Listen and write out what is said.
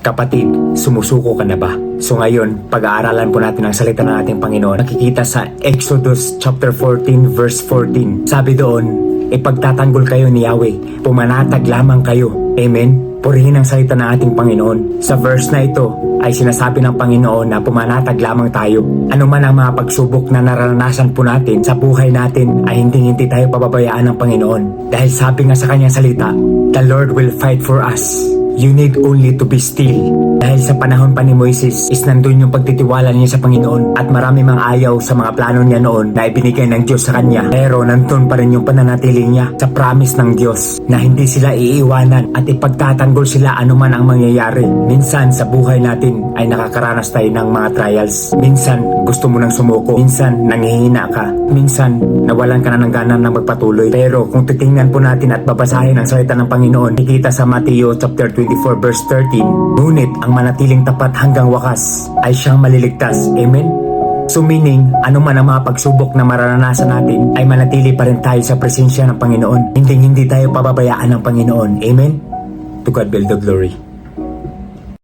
Kapatid, sumusuko ka na ba? So ngayon, pag-aaralan po natin ang salita ng ating Panginoon. Nakikita sa Exodus chapter 14 verse 14. Sabi doon, ipagtatanggol kayo ni Yahweh, pumanatag lamang kayo. Amen? Purihin ang salita ng ating Panginoon. Sa verse na ito ay sinasabi ng Panginoon na pumanatag lamang tayo. Ano man ang mga pagsubok na naranasan po natin sa buhay natin ay hindi tayo pababayaan ng Panginoon. Dahil sabi nga sa kanyang salita, the Lord will fight for us. You need only to be still. Dahil sa panahon pa ni Moises is nandun yung pagtitiwala niya sa Panginoon at marami mang ayaw sa mga plano niya noon na ibinigay ng Diyos sa kanya. Pero nandun pa rin yung pananatili niya sa promise ng Diyos na hindi sila iiwanan at ipagtatanggol sila anuman ang mangyayari. Minsan sa buhay natin ay nakakaranas tayo ng mga trials. Minsan gusto mo nang sumuko. Minsan nanghihina ka. Minsan nawalan ka na ng gana na magpatuloy. Pero kung titingnan po natin at babasahin ang salita ng Panginoon, nakikita sa Mateo chapter 24 verse 13, ngunit ang manatiling tapat hanggang wakas ay siyang maliligtas. Amen? So meaning, anuman ang mga pagsubok na mararanasan natin ay manatili pa rin tayo sa presensya ng Panginoon. Hindi tayo pababayaan ng Panginoon. Amen? To God be the glory.